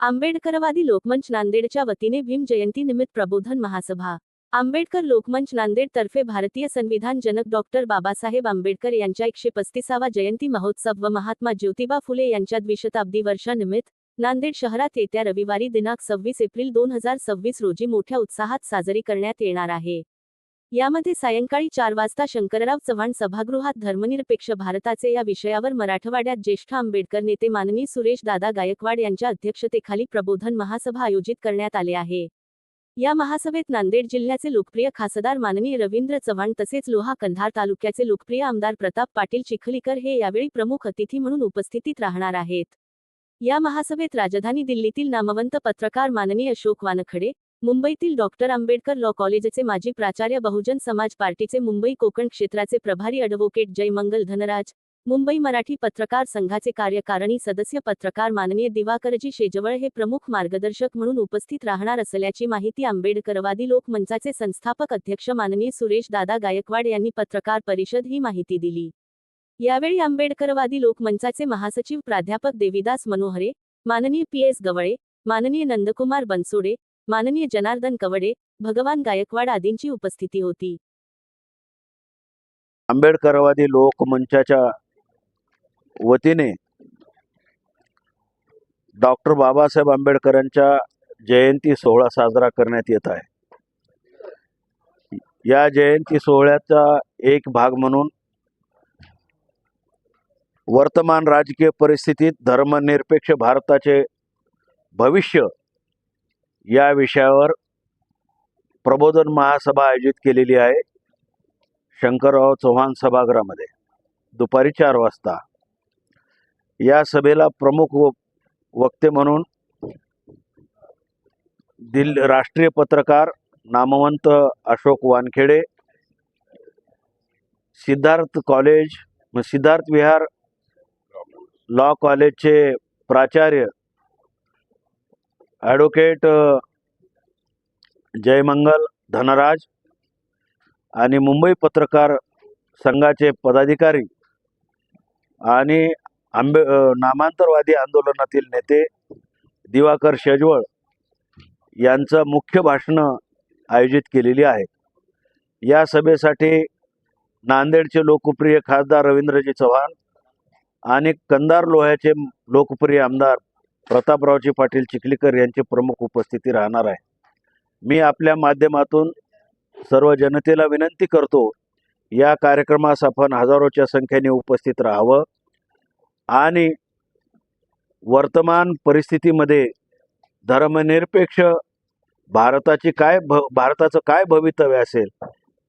आंबेडकरवादी लोकमंच नांदेडच्या वतीने भीम जयंती निमित्त प्रबोधन महासभा। आंबेडकर लोकमंच नांदेड तर्फे भारतीय संविधान जनक डॉक्टर बाबासाहेब आंबेडकर यांच्या 135वा जयंती महोत्सव व महात्मा ज्योतिबा फुले यांच्या द्विशताब्दी वर्षानिमित्त नांदेड शहरात येत्या रविवारी दिनांक 26 एप्रिल 2026 रोजी मोठ्या उत्साहात साजरी करण्यात येणार आहे। यामध्ये सायंकाळी 4 वाजता शंकरराव चव्हाण सभागृहात धर्मनिरपेक्ष भारताचे या विषयावर मराठवाड्यात ज्येष्ठ आंबेडकर नेते माननीय सुरेश दादा गायकवाड यांच्या अध्यक्षतेखाली प्रबोधन महासभा आयोजित करण्यात आले आहे। या महासभेत नांदेड जिल्ह्याचे लोकप्रिय खासदार माननीय रवींद्र चव्हाण तसेच लोहा कंधार तालुक्याचे लोकप्रिय आमदार प्रताप पाटील चिखलीकर हे यावेळी प्रमुख अतिथी म्हणून उपस्थित राहणार आहेत। या महासभेत राजधानी दिल्लीतील नामवंत पत्रकार माननीय अशोक वानखडे, मुंबईतील डॉक्टर आंबेडकर लॉ कॉलेजचे माजी प्राचार्य, बहुजन समाज पार्टीचे मुंबई कोकण क्षेत्राचे प्रभारी ॲडव्होकेट जयमंगल धनराज, मुंबई मराठी पत्रकार संघाचे कार्यकारिणी सदस्य पत्रकार माननीय दिवाकरजी शेजवळ हे प्रमुख मार्गदर्शक म्हणून उपस्थित राहणार असल्याची माहिती आंबेडकरवादी लोकमंचाचे संस्थापक अध्यक्ष माननीय सुरेश दादा गायकवाड यांनी पत्रकार परिषद ही माहिती दिली। यावेळी आंबेडकरवादी लोकमंचाचे महासचिव प्राध्यापक देविदास मनोहरे, माननीय PS गवळे, माननीय नंदकुमार बनसोडे, माननीय जनार्दन कवडे, भगवान गायकवाड आदींची उपस्थिती होती। आंबेडकरवादी लोकमंचाच्या वतीने डॉक्टर बाबासाहेब आंबेडकरांच्या जयंती सोहळा साजरा करण्यात येत आहे। या जयंती सोहळ्याचा एक भाग म्हणून वर्तमान राजकीय परिस्थितीत धर्मनिरपेक्ष भारताचे भविष्य या विषयावर प्रबोधन महासभा आयोजित केलेली आहे। शंकरराव चव्हाण सभागृहामध्ये दुपारी 4 वाजता। या सभेला प्रमुख वक्ते म्हणून राष्ट्रीय पत्रकार नामवंत अशोक वानखेडे, सिद्धार्थ विहार लॉ कॉलेजचे प्राचार्य ॲडव्होकेट जयमंगल धनराज आणि मुंबई पत्रकार संघाचे पदाधिकारी आणि नामांतरवादी आंदोलनातील नेते दिवाकर शेजवळ यांचं मुख्य भाषण आयोजित केलेली आहेत। या सभेसाठी नांदेडचे लोकप्रिय खासदार रवींद्रजी चव्हाण आणि कंधार लोह्याचे लोकप्रिय आमदार प्रतापरावजी पाटील चिखलीकर यांची प्रमुख उपस्थिती राहणार आहे। मी आपल्या माध्यमातून सर्व जनतेला विनंती करतो, या कार्यक्रमास आपण हजारोच्या संख्येने उपस्थित राहावं आणि वर्तमान परिस्थितीमध्ये धर्मनिरपेक्ष भारताचं काय भवितव्य असेल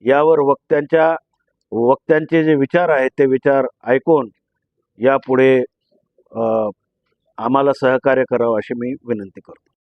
यावर वक्त्यांचे जे विचार आहेत ते विचार ऐकून यापुढे आम्हाला सहकार्य करावं अशी मी विनंती करतो।